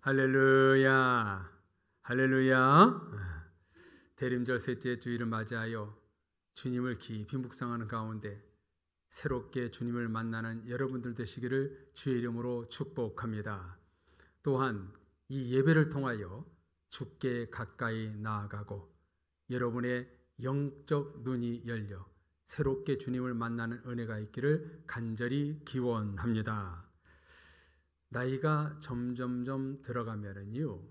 할렐루야, 할렐루야. 대림절 셋째 주일을 맞이하여 주님을 깊이 묵상하는 가운데 새롭게 주님을 만나는 여러분들 되시기를 주의 이름으로 축복합니다. 또한 이 예배를 통하여 주께 가까이 나아가고 여러분의 영적 눈이 열려 새롭게 주님을 만나는 은혜가 있기를 간절히 기원합니다. 나이가 점점점 들어가면은요,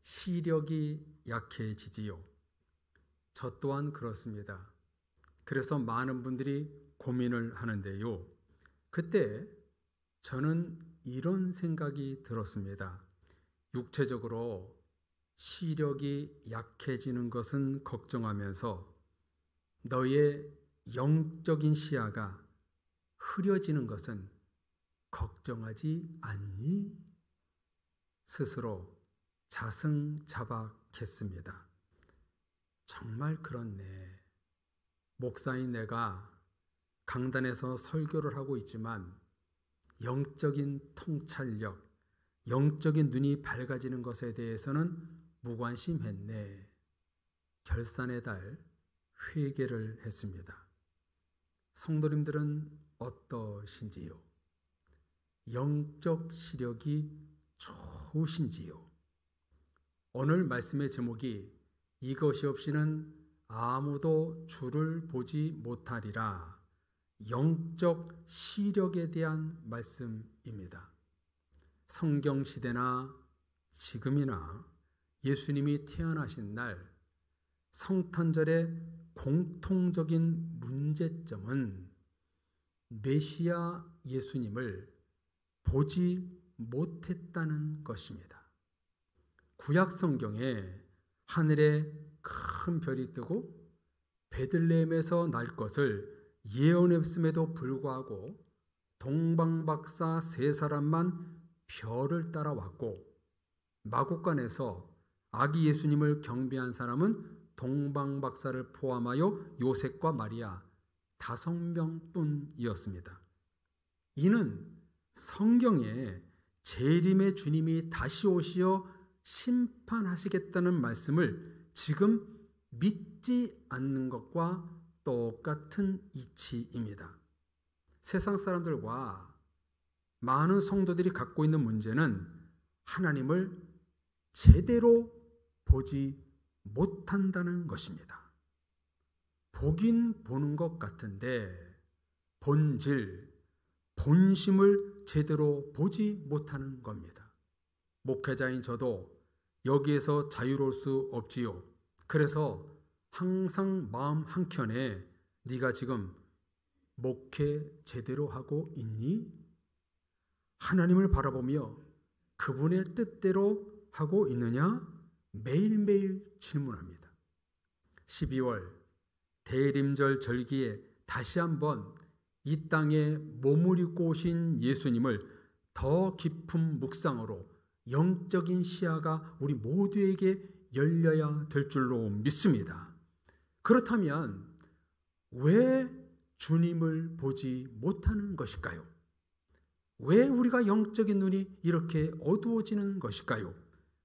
시력이 약해지지요. 저 또한 그렇습니다. 그래서 많은 분들이 고민을 하는데요. 그때 저는 이런 생각이 들었습니다. 육체적으로 시력이 약해지는 것은 걱정하면서 너의 영적인 시야가 흐려지는 것은 걱정하지 않니? 스스로 자승자박했습니다. 정말 그렇네. 목사인 내가 강단에서 설교를 하고 있지만 영적인 통찰력, 영적인 눈이 밝아지는 것에 대해서는 무관심했네. 결산의 달 회개를 했습니다. 성도님들은 어떠신지요? 영적 시력이 좋으신지요? 오늘 말씀의 제목이 이것이 없이는 아무도 주를 보지 못하리라. 영적 시력에 대한 말씀입니다. 성경 시대나 지금이나 예수님이 태어나신 날 성탄절의 공통적인 문제점은 메시아 예수님을 보지 못했다는 것입니다. 구약 성경에 하늘에 큰 별이 뜨고 베들레헴에서 날 것을 예언했음에도 불구하고 동방박사 세 사람만 별을 따라왔고 마국간에서 아기 예수님을 경배한 사람은 동방박사를 포함하여 요셉과 마리아 5명뿐이었습니다. 이는 성경에 재림의 주님이 다시 오시어 심판하시겠다는 말씀을 지금 믿지 않는 것과 똑같은 이치입니다. 세상 사람들과 많은 성도들이 갖고 있는 문제는 하나님을 제대로 보지 못한다는 것입니다. 보긴 보는 것 같은데 본질, 본심을 제대로 보지 못하는 겁니다. 목회자인 저도 여기에서 자유로울 수 없지요. 그래서 항상 마음 한켠에 네가 지금 목회 제대로 하고 있니? 하나님을 바라보며 그분의 뜻대로 하고 있느냐? 매일매일 질문합니다. 12월 대림절 절기에 다시 한번 이 땅에 몸을 입고 오신 예수님을 더 깊은 묵상으로 영적인 시야가 우리 모두에게 열려야 될 줄로 믿습니다. 그렇다면 왜 주님을 보지 못하는 것일까요? 왜 우리가 영적인 눈이 이렇게 어두워지는 것일까요?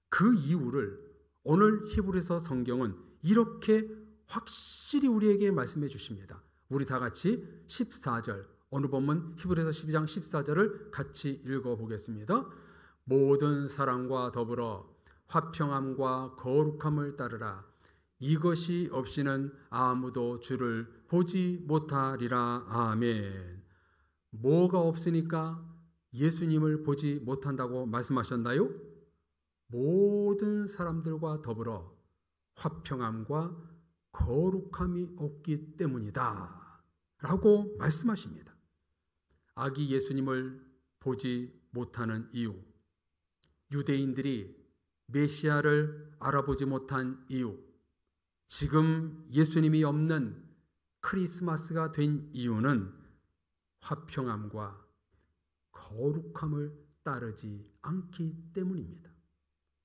그 이유를 오늘 히브리서 성경은 이렇게 확실히 우리에게 말씀해 주십니다. 우리 다 같이 14절, 어느 본문 히브리서 12장 14절을 같이 읽어보겠습니다. 모든 사랑과 더불어 화평함과 거룩함을 따르라. 이것이 없이는 아무도 주를 보지 못하리라. 아멘. 뭐가 없으니까 예수님을 보지 못한다고 말씀하셨나요? 모든 사람들과 더불어 화평함과 거룩함이 없기 때문이다 라고 말씀하십니다. 아기 예수님을 보지 못하는 이유, 유대인들이 메시아를 알아보지 못한 이유, 지금 예수님이 없는 크리스마스가 된 이유는 화평함과 거룩함을 따르지 않기 때문입니다.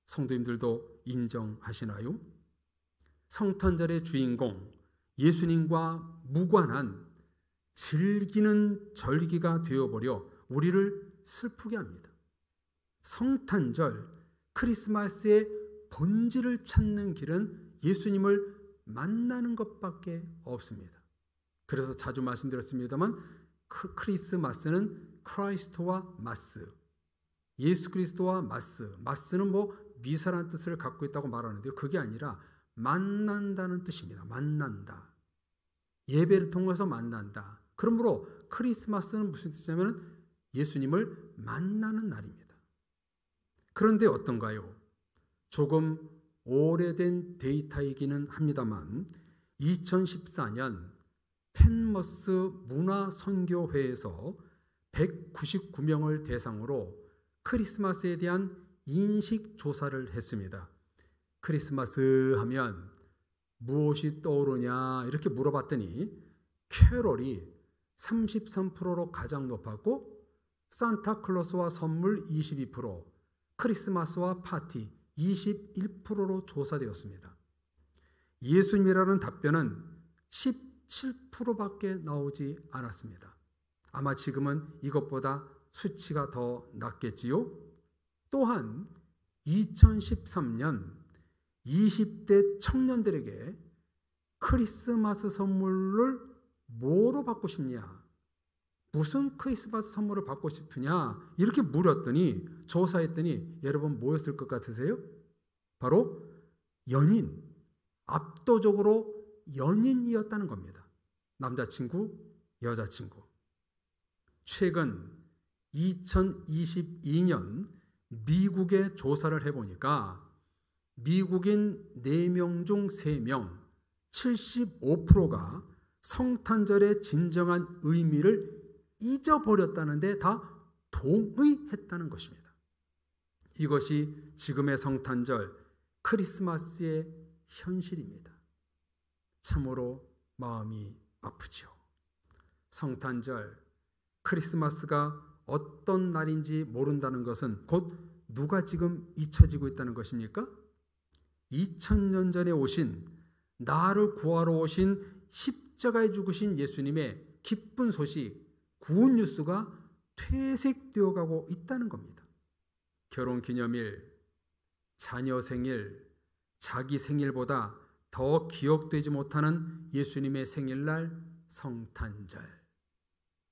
성도님들도 인정하시나요? 성탄절의 주인공 예수님과 무관한 즐기는 절기가 되어버려 우리를 슬프게 합니다. 성탄절 크리스마스의 본질을 찾는 길은 예수님을 만나는 것밖에 없습니다. 그래서 자주 말씀드렸습니다만 크리스마스는 크라이스트와 마스, 예수 그리스도와 마스는 미사라는 뜻을 갖고 있다고 말하는데요. 그게 아니라 만난다는 뜻입니다. 만난다. 예배를 통해서 만난다. 그러므로 크리스마스는 무슨 뜻이냐면 예수님을 만나는 날입니다. 그런데 어떤가요? 조금 오래된 데이터이기는 합니다만 2014년 펜머스 문화선교회에서 199명을 대상으로 크리스마스에 대한 인식 조사를 했습니다. 크리스마스 하면 무엇이 떠오르냐 이렇게 물어봤더니 캐롤이 33%로 가장 높았고 산타클로스와 선물 22%, 크리스마스와 파티 21%로 조사되었습니다. 예수님이라는 답변은 17%밖에 나오지 않았습니다. 아마 지금은 이것보다 수치가 더 낮겠지요. 또한 2013년 20대 청년들에게 크리스마스 선물을 뭐로 받고 싶냐? 무슨 크리스마스 선물을 받고 싶으냐? 이렇게 물었더니 조사했더니 여러분 뭐였을 것 같으세요? 바로 연인, 압도적으로 연인이었다는 겁니다. 남자친구, 여자친구. 최근 2022년 미국에 조사를 해보니까 미국인 4명 중 3명, 75%가 성탄절의 진정한 의미를 잊어버렸다는데 다 동의했다는 것입니다. 이것이 지금의 성탄절, 크리스마스의 현실입니다. 참으로 마음이 아프죠. 성탄절, 크리스마스가 어떤 날인지 모른다는 것은 곧 누가 지금 잊혀지고 있다는 것입니까? 2000년 전에 오신, 나를 구하러 오신 십자가에 죽으신 예수님의 기쁜 소식, 구원 뉴스가 퇴색되어 가고 있다는 겁니다. 결혼 기념일, 자녀 생일, 자기 생일보다 더 기억되지 못하는 예수님의 생일날 성탄절,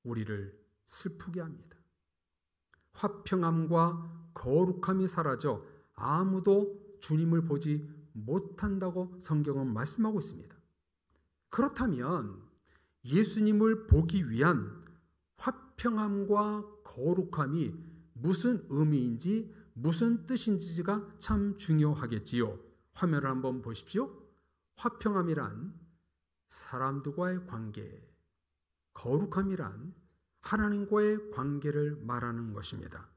우리를 슬프게 합니다. 화평함과 거룩함이 사라져 아무도 주님을 보지 못한다고 성경은 말씀하고 있습니다. 그렇다면 예수님을 보기 위한 화평함과 거룩함이 무슨 의미인지 무슨 뜻인지가 참 중요하겠지요. 화면을 한번 보십시오. 화평함이란 사람들과의 관계, 거룩함이란 하나님과의 관계를 말하는 것입니다.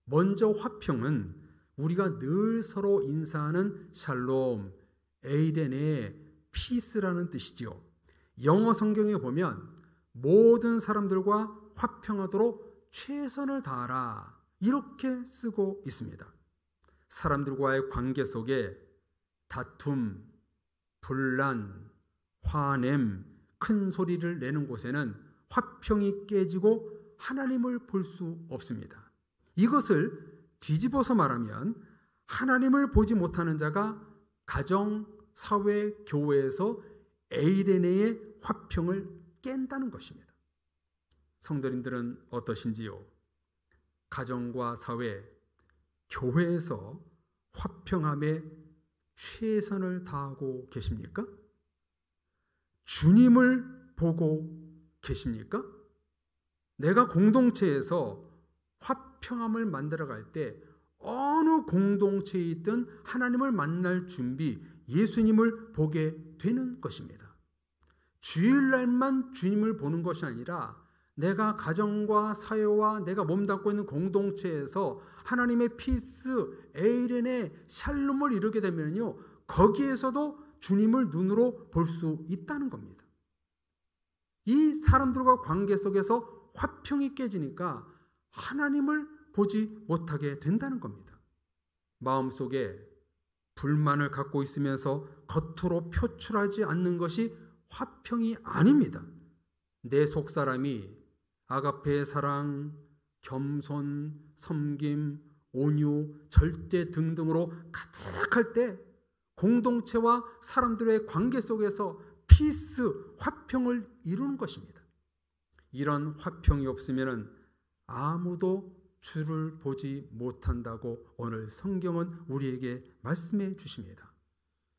먼저 화평은 우리가 늘 서로 인사하는 샬롬, 에이덴의 피스라는 뜻이지요. 영어 성경에 보면 모든 사람들과 화평하도록 최선을 다하라 이렇게 쓰고 있습니다. 사람들과의 관계 속에 다툼, 분란, 화냄, 큰 소리를 내는 곳에는 화평이 깨지고 하나님을 볼 수 없습니다. 이것을 뒤집어서 말하면 하나님을 보지 못하는 자가 가정, 사회, 교회에서 에이레네의 화평을 깬다는 것입니다. 성도님들은 어떠신지요? 가정과 사회, 교회에서 화평함에 최선을 다하고 계십니까? 주님을 보고 계십니까? 내가 공동체에서 화평함을 만들어갈 때 어느 공동체에 있든 하나님을 만날 준비, 예수님을 보게 되는 것입니다. 주일날만 주님을 보는 것이 아니라 내가 가정과 사회와 내가 몸담고 있는 공동체에서 하나님의 피스, 에이렌의 샬롬을 이루게 되면요, 거기에서도 주님을 눈으로 볼 수 있다는 겁니다. 이 사람들과 관계 속에서 화평이 깨지니까 하나님을 보지 못하게 된다는 겁니다. 마음속에 불만을 갖고 있으면서 겉으로 표출하지 않는 것이 화평이 아닙니다. 내 속사람이 아가페의 사랑, 겸손, 섬김, 온유, 절제 등등으로 가득할 때 공동체와 사람들의 관계 속에서 피스, 화평을 이루는 것입니다. 이런 화평이 없으면 아무도 주를 보지 못한다고 오늘 성경은 우리에게 말씀해 주십니다.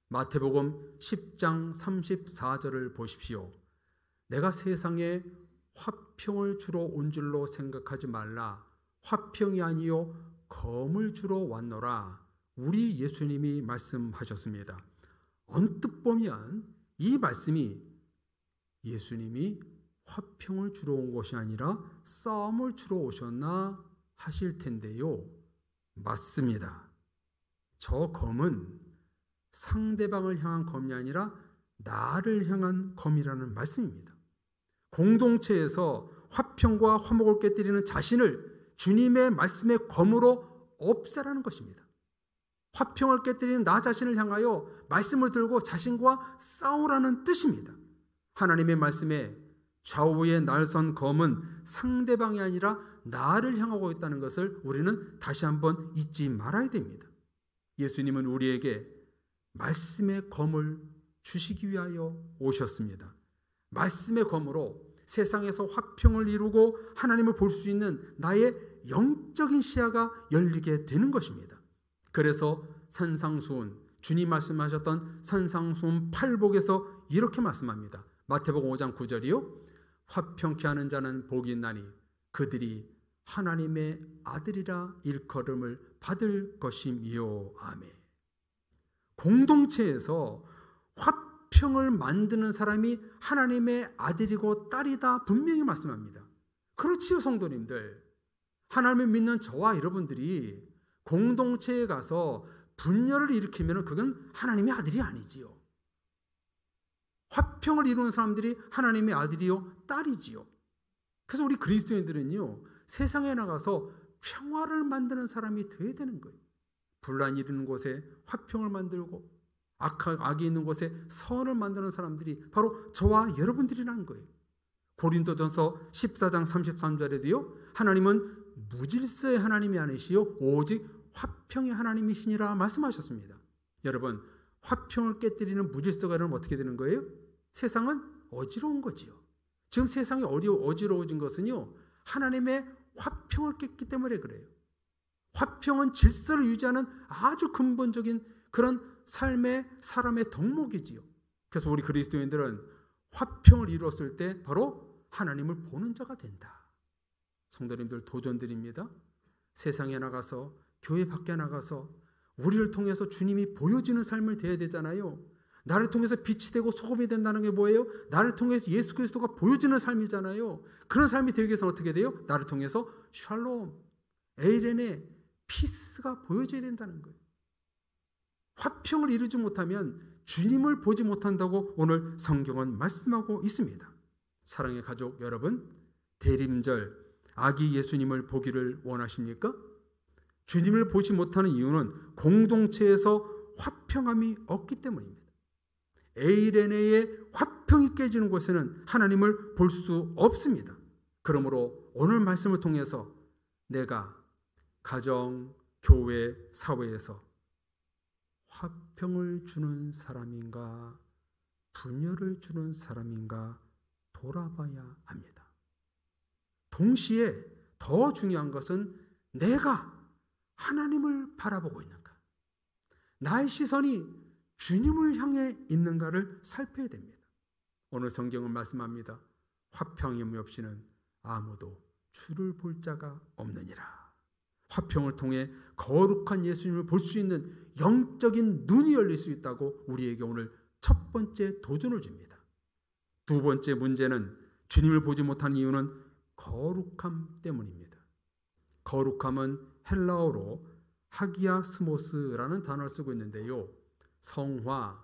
마태복음 10장 34절을 보십시오. 내가 세상에 화평을 주러 온 줄로 생각하지 말라. 화평이 아니요 검을 주러 왔노라. 우리 예수님이 말씀하셨습니다. 언뜻 보면 이 말씀이 예수님이 화평을 주러 온 것이 아니라 싸움을 주러 오셨나 하실 텐데요. 맞습니다. 저 검은 상대방을 향한 검이 아니라 나를 향한 검이라는 말씀입니다. 공동체에서 화평과 화목을 깨뜨리는 자신을 주님의 말씀의 검으로 없애라는 것입니다. 화평을 깨뜨리는 나 자신을 향하여 말씀을 들고 자신과 싸우라는 뜻입니다. 하나님의 말씀에 좌우에 날선 검은 상대방이 아니라 나를 향하고 있다는 것을 우리는 다시 한번 잊지 말아야 됩니다. 예수님은 우리에게 말씀의 검을 주시기 위하여 오셨습니다. 말씀의 검으로 세상에서 화평을 이루고 하나님을 볼 수 있는 나의 영적인 시야가 열리게 되는 것입니다. 그래서 산상수훈, 주님 말씀하셨던 산상수훈 8복에서 이렇게 말씀합니다. 마태복음 5장 9절이요. 화평케 하는 자는 복이 있나니 그들이 하나님의 아들이라 일컬음을 받을 것임이요. 아멘. 공동체에서 화평을 만드는 사람이 하나님의 아들이고 딸이다 분명히 말씀합니다. 그렇지요, 성도님들. 하나님을 믿는 저와 여러분들이 공동체에 가서 분열을 일으키면 그건 하나님의 아들이 아니지요. 화평을 이루는 사람들이 하나님의 아들이요 딸이지요. 그래서 우리 그리스도인들은요, 세상에 나가서 평화를 만드는 사람이 되어야 되는 거예요. 분란이 있는 곳에 화평을 만들고 악이 있는 곳에 선을 만드는 사람들이 바로 저와 여러분들이라는 거예요. 고린도전서 14장 33절에도요, 하나님은 무질서의 하나님이 아니시요 오직 화평의 하나님이시니라 말씀하셨습니다. 여러분, 화평을 깨뜨리는 무질서가 일어나면 어떻게 되는 거예요? 세상은 어지러운 거지요. 지금 세상이 어지러워진 것은요, 하나님의 화평을 깼기 때문에 그래요. 화평은 질서를 유지하는 아주 근본적인 그런 삶의 사람의 덕목이지요. 그래서 우리 그리스도인들은 화평을 이루었을 때 바로 하나님을 보는 자가 된다. 성도님들 도전드립니다. 세상에 나가서 교회 밖에 나가서 우리를 통해서 주님이 보여지는 삶을 되어야 되잖아요. 나를 통해서 빛이 되고 소금이 된다는 게 뭐예요? 나를 통해서 예수 그리스도가 보여지는 삶이잖아요. 그런 삶이 되기 위해서는 어떻게 돼요? 나를 통해서 샬롬, 에이레네, 피스가 보여져야 된다는 거예요. 화평을 이루지 못하면 주님을 보지 못한다고 오늘 성경은 말씀하고 있습니다. 사랑의 가족 여러분, 대림절 아기 예수님을 보기를 원하십니까? 주님을 보지 못하는 이유는 공동체에서 화평함이 없기 때문입니다. 에이레네의 화평이 깨지는 곳에는 하나님을 볼 수 없습니다. 그러므로 오늘 말씀을 통해서 내가 가정, 교회, 사회에서 화평을 주는 사람인가, 분열을 주는 사람인가 돌아봐야 합니다. 동시에 더 중요한 것은 내가 하나님을 바라보고 있는가, 나의 시선이 주님을 향해 있는가를 살펴야 됩니다. 오늘 성경은 말씀합니다. 화평이 없이는 아무도 주를 볼 자가 없느니라. 화평을 통해 거룩한 예수님을 볼 수 있는 영적인 눈이 열릴 수 있다고 우리에게 오늘 첫 번째 도전을 줍니다. 두 번째 문제는 주님을 보지 못하는 이유는 거룩함 때문입니다. 거룩함은 헬라어로 하기아스모스라는 단어를 쓰고 있는데요, 성화,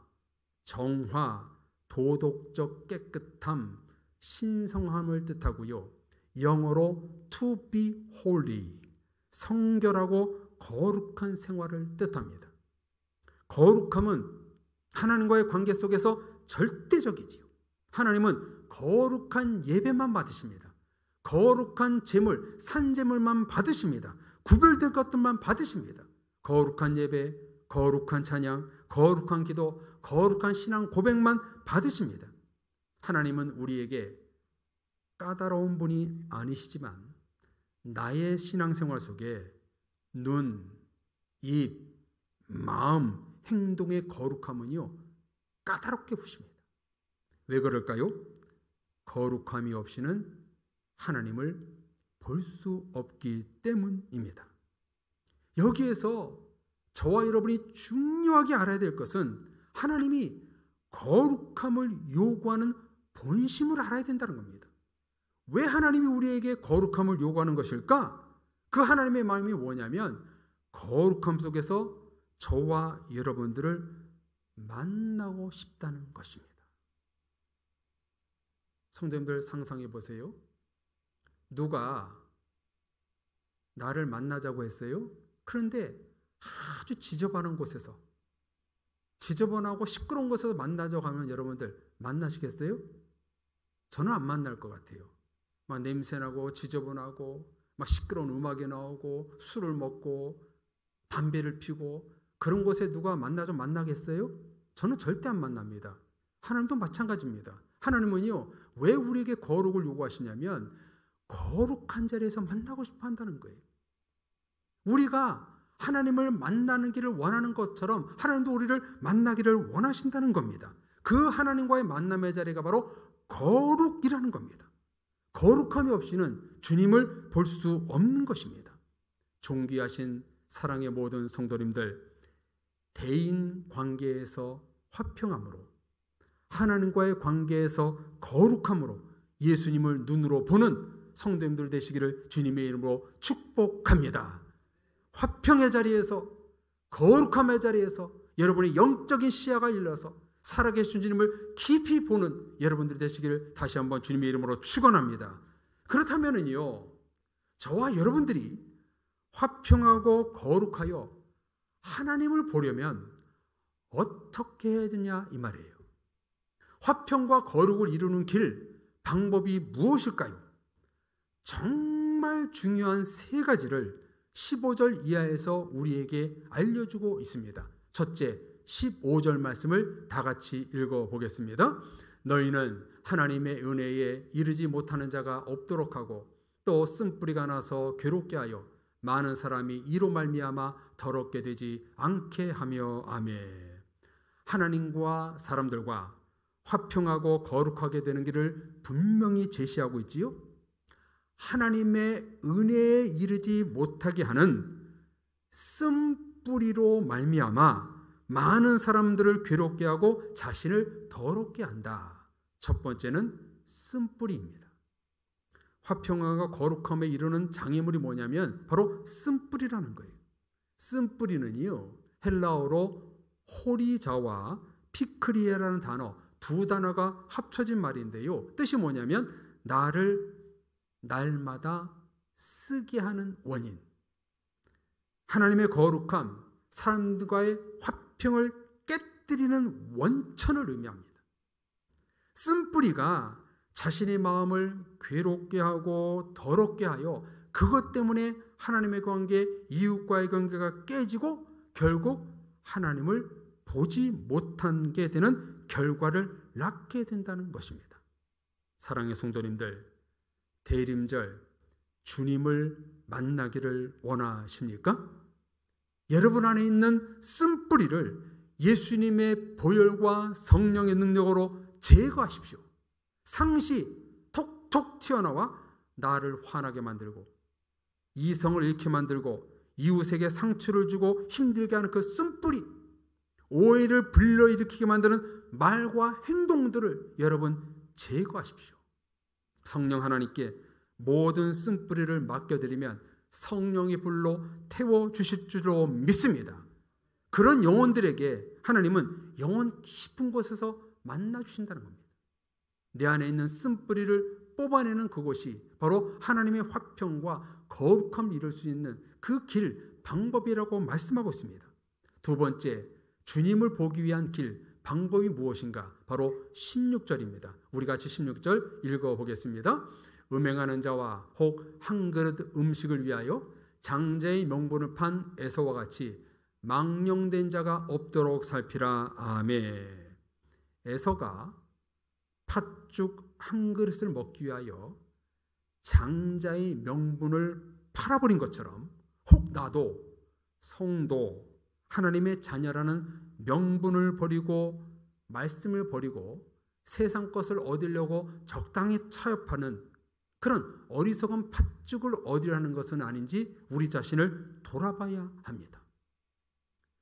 정화, 도덕적 깨끗함, 신성함을 뜻하고요, 영어로 to be holy, 성결하고 거룩한 생활을 뜻합니다. 거룩함은 하나님과의 관계 속에서 절대적이지요. 하나님은 거룩한 예배만 받으십니다. 거룩한 제물, 산제물만 받으십니다. 구별될 것들만 받으십니다. 거룩한 예배, 거룩한 찬양, 거룩한 기도, 거룩한 신앙 고백만 받으십니다. 하나님은 우리에게 까다로운 분이 아니시지만 나의 신앙생활 속에 눈, 입, 마음, 행동의 거룩함은요 까다롭게 보십니다. 왜 그럴까요? 거룩함이 없이는 하나님을 볼 수 없기 때문입니다. 여기에서 저와 여러분이 중요하게 알아야 될 것은 하나님이 거룩함을 요구하는 본심을 알아야 된다는 겁니다. 왜 하나님이 우리에게 거룩함을 요구하는 것일까? 그 하나님의 마음이 뭐냐면 거룩함 속에서 저와 여러분들을 만나고 싶다는 것입니다. 성도님들 상상해 보세요. 누가 나를 만나자고 했어요. 그런데 아주 지저분한 곳에서, 지저분하고 시끄러운 곳에서 만나자고 하면 여러분들 만나시겠어요? 저는 안 만날 것 같아요. 막 냄새나고 지저분하고 막 시끄러운 음악이 나오고 술을 먹고 담배를 피고 그런 곳에 누가 만나겠어요? 저는 절대 안 만납니다. 하나님도 마찬가지입니다. 하나님은요 왜 우리에게 거룩을 요구하시냐면 거룩한 자리에서 만나고 싶어 한다는 거예요. 우리가 하나님을 만나는 길을 원하는 것처럼 하나님도 우리를 만나기를 원하신다는 겁니다. 그 하나님과의 만남의 자리가 바로 거룩이라는 겁니다. 거룩함이 없이는 주님을 볼 수 없는 것입니다. 존귀하신 사랑의 모든 성도님들, 대인 관계에서 화평함으로, 하나님과의 관계에서 거룩함으로 예수님을 눈으로 보는 성도님들 되시기를 주님의 이름으로 축복합니다. 화평의 자리에서, 거룩함의 자리에서 여러분의 영적인 시야가 열려서 살아계신 주님을 깊이 보는 여러분들이 되시기를 다시 한번 주님의 이름으로 축원합니다. 그렇다면은요, 저와 여러분들이 화평하고 거룩하여 하나님을 보려면 어떻게 해야 되냐 이 말이에요. 화평과 거룩을 이루는 길, 방법이 무엇일까요? 정말 중요한 세 가지를 15절 이하에서 우리에게 알려주고 있습니다. 첫째, 15절 말씀을 다 같이 읽어보겠습니다. 너희는 하나님의 은혜에 이르지 못하는 자가 없도록 하고 또 쓴뿌리가 나서 괴롭게 하여 많은 사람이 이로 말미암아 더럽게 되지 않게 하며. 아멘. 하나님과 사람들과 화평하고 거룩하게 되는 길을 분명히 제시하고 있지요. 하나님의 은혜에 이르지 못하게 하는 쓴뿌리로 말미암아 많은 사람들을 괴롭게 하고 자신을 더럽게 한다. 첫 번째는 쓴뿌리입니다. 화평함과 거룩함에 이르는 장애물이 뭐냐면 바로 쓴뿌리라는 거예요. 쓴뿌리는요 헬라어로 호리자와 피크리에라는 단어, 두 단어가 합쳐진 말인데요, 뜻이 뭐냐면 나를 날마다 쓰게 하는 원인, 하나님의 거룩함, 사람들과의 화평을 깨뜨리는 원천을 의미합니다. 쓴뿌리가 자신의 마음을 괴롭게 하고 더럽게 하여 그것 때문에 하나님의 관계, 이웃과의 관계가 깨지고 결국 하나님을 보지 못하게 되는 결과를 낳게 된다는 것입니다. 사랑의 성도님들, 대림절 주님을 만나기를 원하십니까? 여러분 안에 있는 쓴뿌리를 예수님의 보혈과 성령의 능력으로 제거하십시오. 상시 톡톡 튀어나와 나를 화나게 만들고 이성을 잃게 만들고 이웃에게 상처를 주고 힘들게 하는 그 쓴뿌리, 오해를 불러일으키게 만드는 말과 행동들을 여러분 제거하십시오. 성령 하나님께 모든 쓴뿌리를 맡겨드리면 성령의 불로 태워주실 줄로 믿습니다. 그런 영혼들에게 하나님은 영혼 깊은 곳에서 만나주신다는 겁니다. 내 안에 있는 쓴뿌리를 뽑아내는 그곳이 바로 하나님의 화평과 거룩함을 이룰 수 있는 그 길, 방법이라고 말씀하고 있습니다. 두 번째, 주님을 보기 위한 길, 방법이 무엇인가? 바로 16절입니다. 우리 같이 16절 읽어보겠습니다. 음행하는 자와 혹 한 그릇 음식을 위하여 장자의 명분을 판 에서와 같이 망령된 자가 없도록 살피라. 아멘. 에서가 팥죽 한 그릇을 먹기 위하여 장자의 명분을 팔아버린 것처럼 혹 나도 성도 하나님의 자녀라는 명분을 버리고 말씀을 버리고 세상 것을 얻으려고 적당히 타협하는 그런 어리석은 팥죽을 얻으려는 것은 아닌지 우리 자신을 돌아봐야 합니다.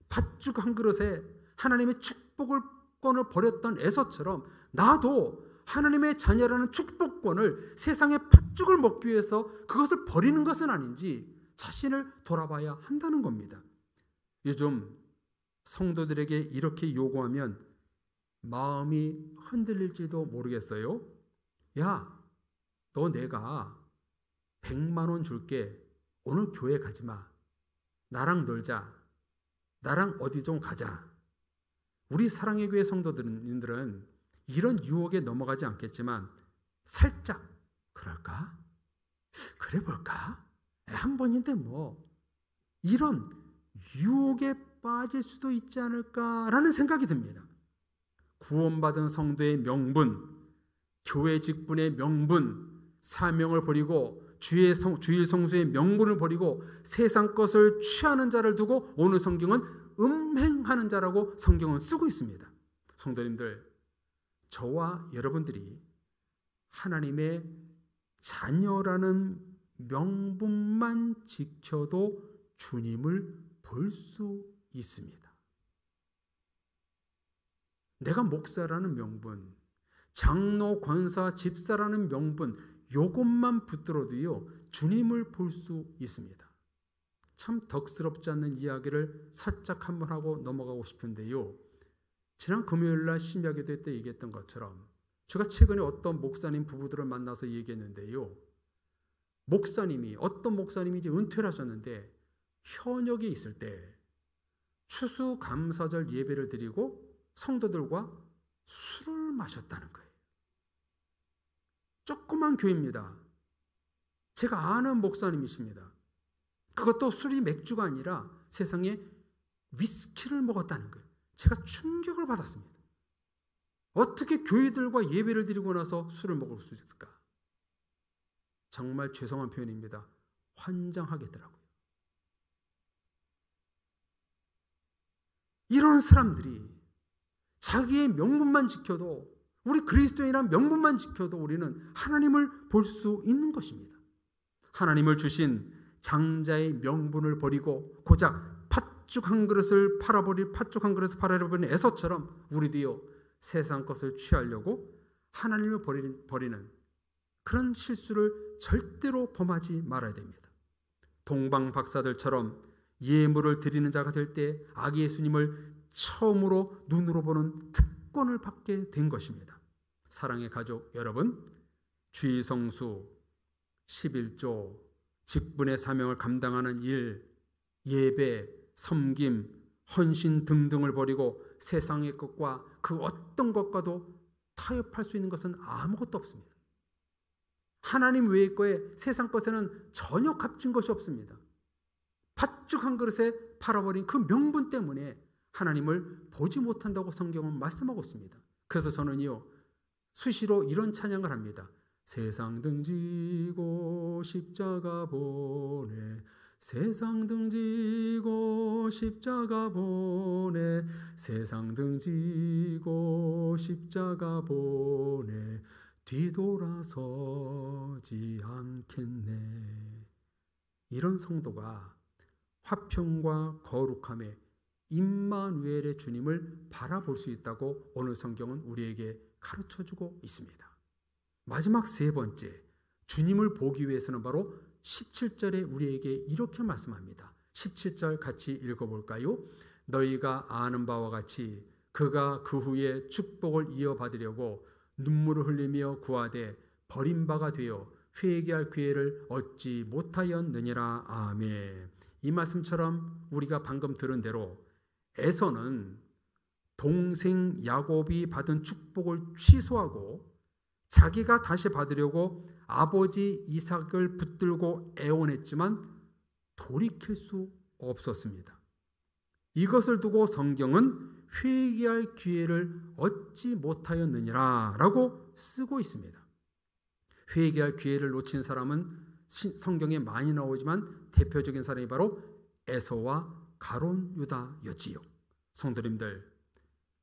팥죽 한 그릇에 하나님의 축복권을 버렸던 에서처럼 나도 하나님의 자녀라는 축복권을 세상의 팥죽을 먹기 위해서 그것을 버리는 것은 아닌지 자신을 돌아봐야 한다는 겁니다. 요즘 성도들에게 이렇게 요구하면 마음이 흔들릴지도 모르겠어요. 야, 너 내가 100만 원 줄게. 오늘 교회 가지 마. 나랑 놀자. 나랑 어디 좀 가자. 우리 사랑의 교회 성도들은 이런 유혹에 넘어가지 않겠지만 살짝 그럴까? 그래 볼까? 한 번인데 뭐 이런 유혹에 빠질 수도 있지 않을까라는 생각이 듭니다. 구원받은 성도의 명분, 교회 직분의 명분, 사명을 버리고 주일 성수의 명분을 버리고 세상 것을 취하는 자를 두고 오늘 성경은 음행하는 자라고 성경은 쓰고 있습니다. 성도님들, 저와 여러분들이 하나님의 자녀라는 명분만 지켜도 주님을 볼 수 있습니다. 내가 목사라는 명분, 장로, 권사, 집사라는 명분, 요것만 붙들어도요 주님을 볼 수 있습니다. 참 덕스럽지 않는 이야기를 살짝 한번 하고 넘어가고 싶은데요, 지난 금요일날 심야기도 때 얘기했던 것처럼 제가 최근에 어떤 목사님 부부들을 만나서 얘기했는데요, 어떤 목사님이 이제 은퇴를 하셨는데 현역에 있을 때 추수감사절 예배를 드리고 성도들과 술을 마셨다는 거예요. 조그만 교회입니다. 제가 아는 목사님이십니다. 그것도 술이 맥주가 아니라 세상에 위스키를 먹었다는 거예요. 제가 충격을 받았습니다. 어떻게 교회들과 예배를 드리고 나서 술을 먹을 수 있을까? 정말 죄송한 표현입니다. 환장하겠더라고요. 이런 사람들이 자기의 명분만 지켜도, 우리 그리스도인이란 명분만 지켜도 우리는 하나님을 볼 수 있는 것입니다. 하나님을 주신 장자의 명분을 버리고 고작 팥죽 한 그릇을 팔아버린 에서처럼 우리도요 세상 것을 취하려고 하나님을 버리는 그런 실수를 절대로 범하지 말아야 됩니다. 동방 박사들처럼 예물을 드리는 자가 될 때 아기 예수님을 처음으로 눈으로 보는 특권을 받게 된 것입니다. 사랑의 가족 여러분, 주일성수, 11조, 직분의 사명을 감당하는 일, 예배, 섬김, 헌신 등등을 버리고 세상의 것과 그 어떤 것과도 타협할 수 있는 것은 아무것도 없습니다. 하나님 외의 거에 세상 것에는 전혀 값진 것이 없습니다. 팥죽 한 그릇에 팔아버린 그 명분 때문에 하나님을 보지 못한다고 성경은 말씀하고 있습니다. 그래서 저는요 수시로 이런 찬양을 합니다. 세상 등지고 십자가 보내, 세상 등지고 십자가 보내, 세상 등지고 십자가 보내, 뒤돌아서지 않겠네. 이런 성도가 화평과 거룩함에 임마누엘의 주님을 바라볼 수 있다고 오늘 성경은 우리에게 가르쳐주고 있습니다. 마지막 세 번째, 주님을 보기 위해서는 바로 17절에 우리에게 이렇게 말씀합니다. 17절 같이 읽어볼까요? 너희가 아는 바와 같이 그가 그 후에 축복을 이어받으려고 눈물을 흘리며 구하되 버린 바가 되어 회개할 기회를 얻지 못하였느니라. 아멘. 이 말씀처럼 우리가 방금 들은 대로 에서는 동생 야곱이 받은 축복을 취소하고 자기가 다시 받으려고 아버지 이삭을 붙들고 애원했지만 돌이킬 수 없었습니다. 이것을 두고 성경은 회개할 기회를 얻지 못하였느니라 라고 쓰고 있습니다. 회개할 기회를 놓친 사람은 성경에 많이 나오지만 대표적인 사람이 바로 에서와 가룟 유다였지요. 성도님들,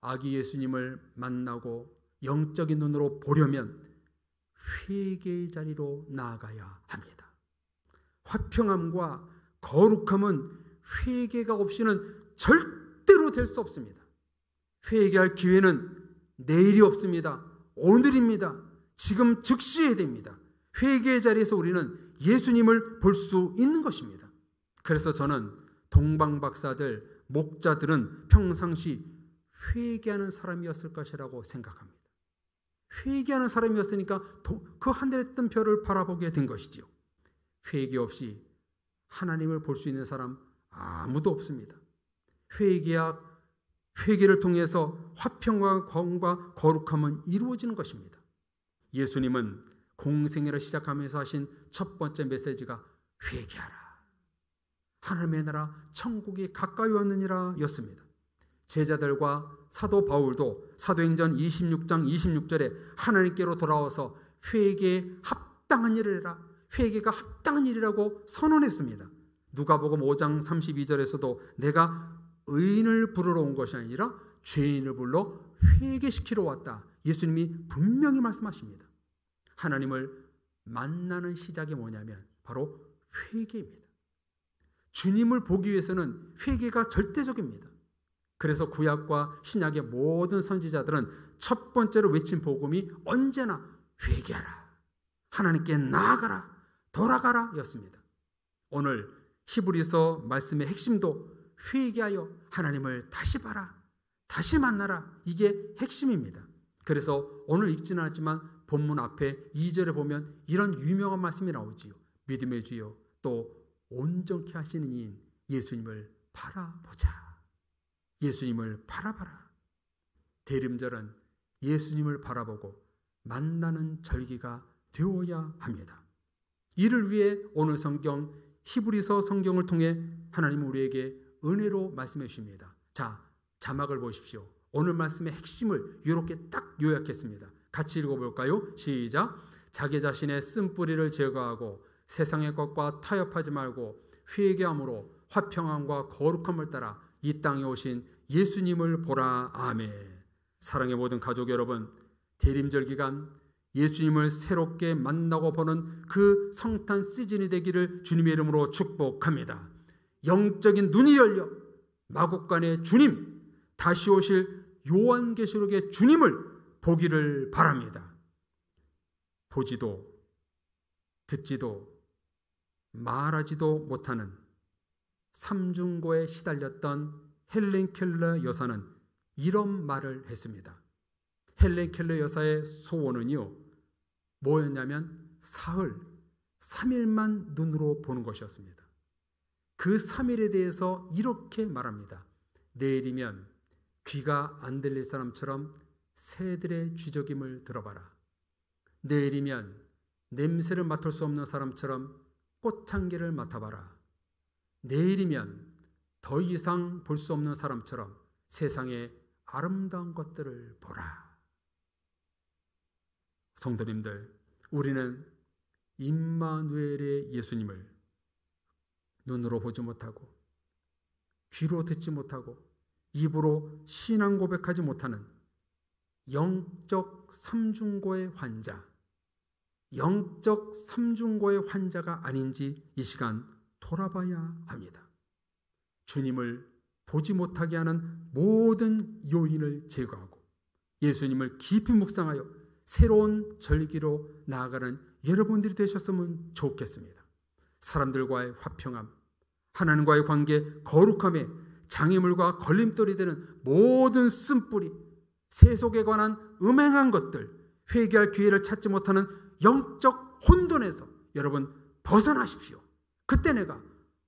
아기 예수님을 만나고 영적인 눈으로 보려면 회개의 자리로 나아가야 합니다. 화평함과 거룩함은 회개가 없이는 절대로 될 수 없습니다. 회개할 기회는 내일이 없습니다. 오늘입니다. 지금 즉시해야 됩니다. 회개의 자리에서 우리는 예수님을 볼 수 있는 것입니다. 그래서 저는 동방박사들, 목자들은 평상시 회개하는 사람이었을 것이라고 생각합니다. 회개하는 사람이었으니까 그 하늘에 뜬 별을 바라보게 된 것이지요. 회개 없이 하나님을 볼 수 있는 사람 아무도 없습니다. 회개를 통해서 화평과 건과 거룩함은 이루어지는 것입니다. 예수님은 공생애를 시작하면서 하신 첫 번째 메시지가 회개하라. 하나님의 나라 천국이 가까이 왔느니라 였습니다. 제자들과 사도 바울도 사도행전 26장 26절에 하나님께로 돌아와서 회개에 합당한 일을 해라. 회개가 합당한 일이라고 선언했습니다. 누가복음 5장 32절에서도 내가 의인을 부르러 온 것이 아니라 죄인을 불러 회개시키러 왔다. 예수님이 분명히 말씀하십니다. 하나님을 만나는 시작이 뭐냐면 바로 회개입니다. 주님을 보기 위해서는 회개가 절대적입니다. 그래서 구약과 신약의 모든 선지자들은 첫 번째로 외친 복음이 언제나 회개하라, 하나님께 나아가라, 돌아가라 였습니다. 오늘 히브리서 말씀의 핵심도 회개하여 하나님을 다시 봐라, 다시 만나라, 이게 핵심입니다. 그래서 오늘 읽지는 않았지만 본문 앞에 2절에 보면 이런 유명한 말씀이 나오지요. 믿음의 주여 또 온전케 하시는 이인 예수님을 바라보자. 예수님을 바라봐라. 대림절은 예수님을 바라보고 만나는 절기가 되어야 합니다. 이를 위해 오늘 성경 히브리서 성경을 통해 하나님은 우리에게 은혜로 말씀해 주십니다. 자, 자막을 보십시오. 오늘 말씀의 핵심을 이렇게 딱 요약했습니다. 같이 읽어볼까요? 시작. 자기 자신의 쓴뿌리를 제거하고 세상의 것과 타협하지 말고 회개함으로 화평함과 거룩함을 따라 이 땅에 오신 예수님을 보라. 아멘. 사랑의 모든 가족 여러분, 대림절 기간 예수님을 새롭게 만나고 보는 그 성탄 시즌이 되기를 주님의 이름으로 축복합니다. 영적인 눈이 열려 마국간의 주님, 다시 오실 요한계시록의 주님을 보기를 바랍니다. 보지도 듣지도 말하지도 못하는 삼중고에 시달렸던 헬렌 켈러 여사는 이런 말을 했습니다. 헬렌 켈러 여사의 소원은요, 뭐였냐면 사흘, 3일만 눈으로 보는 것이었습니다. 그 3일에 대해서 이렇게 말합니다. 내일이면 귀가 안 들릴 사람처럼 새들의 쥐저김을 들어봐라. 내일이면 냄새를 맡을 수 없는 사람처럼 꽃향기를 맡아봐라. 내일이면 더 이상 볼 수 없는 사람처럼 세상의 아름다운 것들을 보라. 성도님들, 우리는 임마누엘의 예수님을 눈으로 보지 못하고 귀로 듣지 못하고 입으로 신앙 고백하지 못하는 영적 삼중고의 환자, 영적 삼중고의 환자가 아닌지 이 시간 돌아봐야 합니다. 주님을 보지 못하게 하는 모든 요인을 제거하고 예수님을 깊이 묵상하여 새로운 절기로 나아가는 여러분들이 되셨으면 좋겠습니다. 사람들과의 화평함, 하나님과의 관계 거룩함에 장애물과 걸림돌이 되는 모든 쓴뿌리, 세속에 관한 음행한 것들, 회개할 기회를 찾지 못하는 영적 혼돈에서 여러분 벗어나십시오. 그때 내가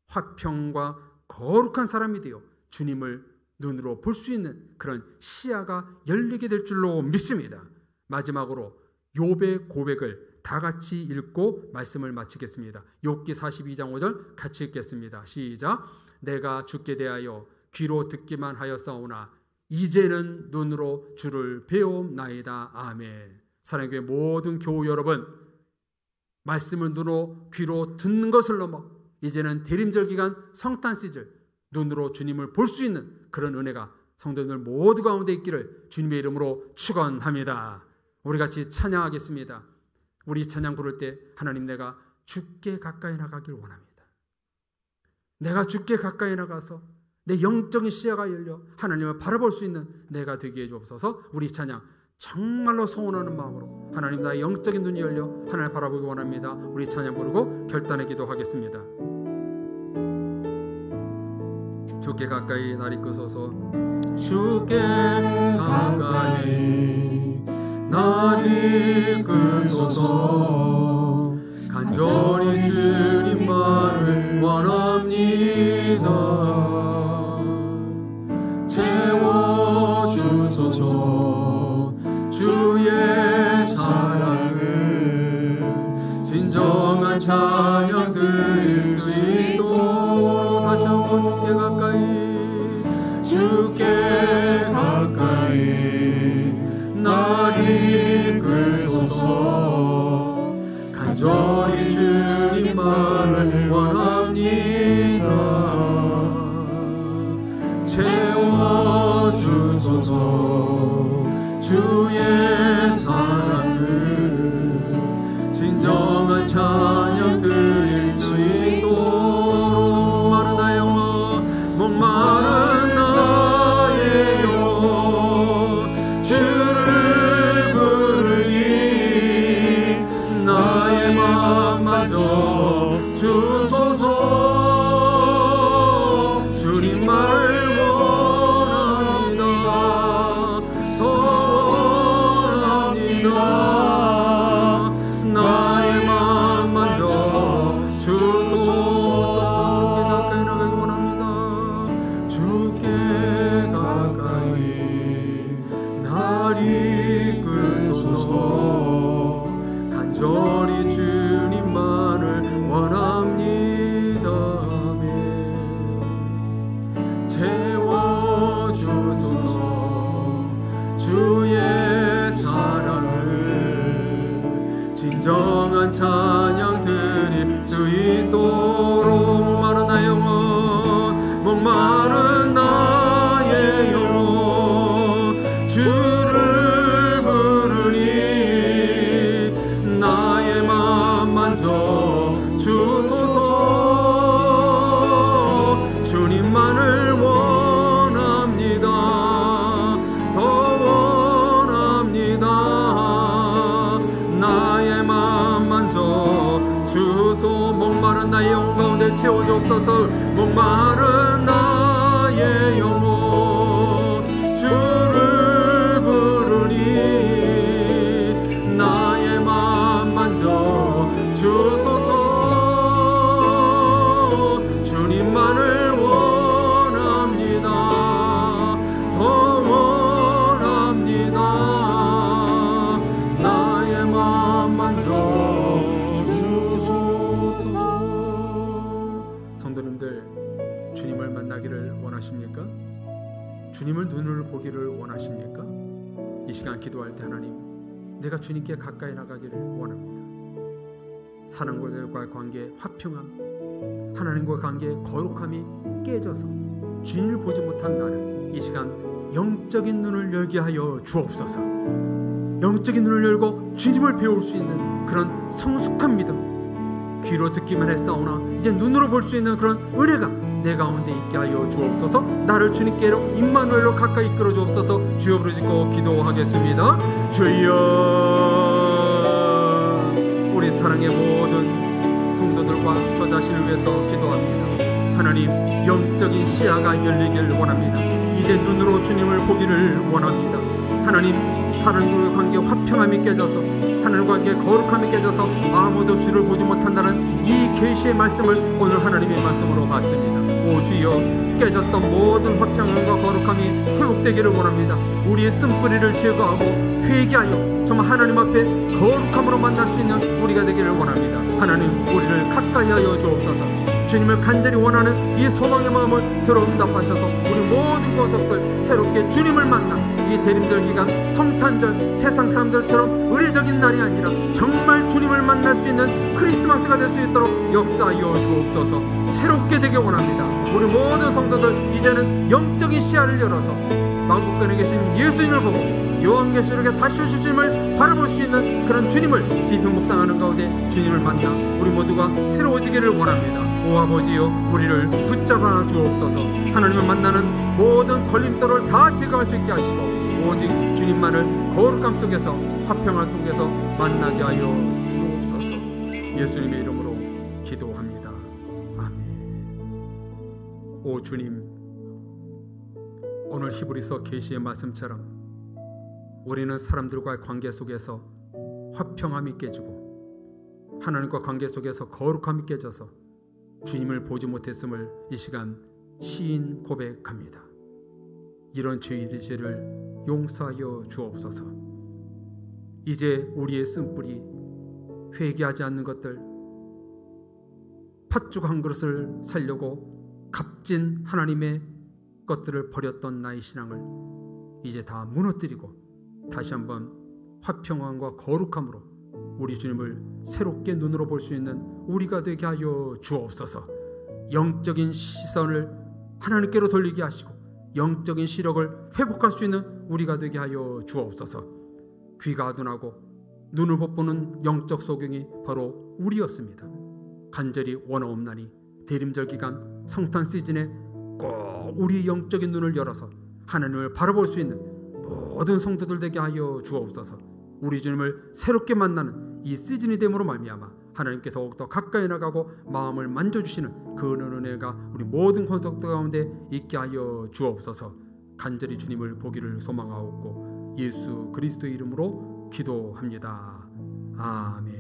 화평과 거룩한 사람이 되어 주님을 눈으로 볼 수 있는 그런 시야가 열리게 될 줄로 믿습니다. 마지막으로 욥의 고백을 다 같이 읽고 말씀을 마치겠습니다. 욥기 42장 5절 같이 읽겠습니다. 시작. 내가 주께 대하여 귀로 듣기만 하였사오나 이제는 눈으로 주를 배움나이다. 아멘. 사랑의 교회 모든 교우 여러분, 말씀을 눈으로 귀로 듣는 것을 넘어 이제는 대림절 기간 성탄 시즌 눈으로 주님을 볼 수 있는 그런 은혜가 성도들 모두 가운데 있기를 주님의 이름으로 축원합니다. 우리 같이 찬양하겠습니다. 우리 찬양 부를 때 하나님, 내가 주께 가까이 나가길 원합니다. 내가 주께 가까이 나가서 내 영적인 시야가 열려 하나님을 바라볼 수 있는 내가 되게 해주옵소서. 우리 찬양 정말로 소원하는 마음으로 하나님, 나의 영적인 눈이 열려 하나님을 바라보기 원합니다. 우리 찬양 부르고 결단의 기도하겠습니다. 주께 가까이 날 이끄소서. 주께 가까이 날 이끄소서. 간절히 주님만을 원합니다. 채워주소서. 주의 사랑을 진정한 찬양 드릴 수 있도록 다시 한번 주께 가까이 날 이끌소서. 간절히 주님만을 원합니다. 채워주소서. 주의 사랑을 진정한 찬양 드릴 수 있도록 목마른 나의 영혼, 목마른 나의 영혼 주를 부르니 나의 맘 만져 주소서. 주님만을 진정한 찬양 드릴 수 있도록 목마른 나의 영혼, 목마른 나의 영혼 주를 부르니 나의 맘 만져 주소서. 주님만을 원합니다. 더 원합니다. 나의 맘 만져 주소. 목마른 나의 영혼 가운데 채워주옵소서. 목마른 나의 영혼 주를 부르니 나의 맘 만져 주소서. 주님만을 원합니다. 더 원합니다. 나의 맘 만져 주소서. 성도님들, 주님을 만나기를 원하십니까? 주님을 눈을 보기를 원하십니까? 이 시간 기도할 때 하나님, 내가 주님께 가까이 나가기를 원합니다. 사는 것들과의 관계 화평함, 하나님과 관계의 거룩함이 깨져서 주님을 보지 못한 나를 이 시간 영적인 눈을 열게 하여 주옵소서. 영적인 눈을 열고 주님을 배울 수 있는 그런 성숙한 믿음, 귀로 듣기만 했사오나 이제 눈으로 볼 수 있는 그런 은혜가 내 가운데 있게 하여 주옵소서. 나를 주님께로 임마누엘로 가까이 이끌어 주옵소서. 주여 부르짖고 기도하겠습니다. 주여, 우리 사랑의 모든 성도들과 저 자신을 위해서 기도합니다. 하나님, 영적인 시야가 열리길 원합니다. 이제 눈으로 주님을 보기를 원합니다. 하나님, 사람과의 관계 화평함이 깨져서 하나님과 관계 거룩함이 깨져서 아무도 주를 보지 못한다는 이 계시의 말씀을 오늘 하나님의 말씀으로 받습니다. 오 주여, 깨졌던 모든 화평함과 거룩함이 회복되기를 원합니다. 우리의 쓴뿌리를 제거하고 회개하여 정말 하나님 앞에 거룩함으로 만날 수 있는 우리가 되기를 원합니다. 하나님, 우리를 가까이 하여 주옵소서. 주님을 간절히 원하는 이 소망의 마음을 들어응답하셔서 우리 모든 권속들 새롭게 주님을 만나 이 대림절 기간 성탄절 세상 사람들처럼 의례적인 날이 아니라 정말 주님을 만날 수 있는 크리스마스가 될 수 있도록 역사하여 주옵소서. 새롭게 되길 원합니다. 우리 모든 성도들 이제는 영적인 시야를 열어서 만국권에 계신 예수님을 보고 요한계시록에 다시 오실 주님을 바라볼 수 있는 그런 주님을 깊이 묵상하는 가운데 주님을 만나 우리 모두가 새로워지기를 원합니다. 오 아버지여, 우리를 붙잡아 주옵소서. 하나님을 만나는 모든 걸림돌을 다 제거할 수 있게 하시고 오직 주님만을 거룩함 속에서 화평함 속에서 만나게 하여 주옵소서. 예수님의 이름으로 기도합니다. 아멘. 오 주님, 오늘 히브리서 계시의 말씀처럼 우리는 사람들과의 관계 속에서 화평함이 깨지고 하나님과 관계 속에서 거룩함이 깨져서 주님을 보지 못했음을 이 시간 시인 고백합니다. 이런 저희들의 죄를 용서하여 주옵소서. 이제 우리의 쓴뿌리, 회개하지 않는 것들, 팥죽 한 그릇을 살려고 값진 하나님의 것들을 버렸던 나의 신앙을 이제 다 무너뜨리고 다시 한번 화평함과 거룩함으로 우리 주님을 새롭게 눈으로 볼 수 있는 우리가 되게 하여 주옵소서. 영적인 시선을 하나님께로 돌리게 하시고 영적인 시력을 회복할 수 있는 우리가 되게 하여 주옵소서. 귀가 둔하고 눈을 못 보는 영적 소경이 바로 우리였습니다. 간절히 원하옵나니 대림절 기간 성탄 시즌에 꼭 우리의 영적인 눈을 열어서 하나님을 바라볼 수 있는 모든 성도들 되게 하여 주옵소서. 우리 주님을 새롭게 만나는 이 시즌이 됨으로 말미암아 하나님께 더욱더 가까이 나가고 마음을 만져주시는 그 은혜가 우리 모든 권속들 가운데 있게 하여 주옵소서. 간절히 주님을 보기를 소망하옵고 예수 그리스도의 이름으로 기도합니다. 아멘.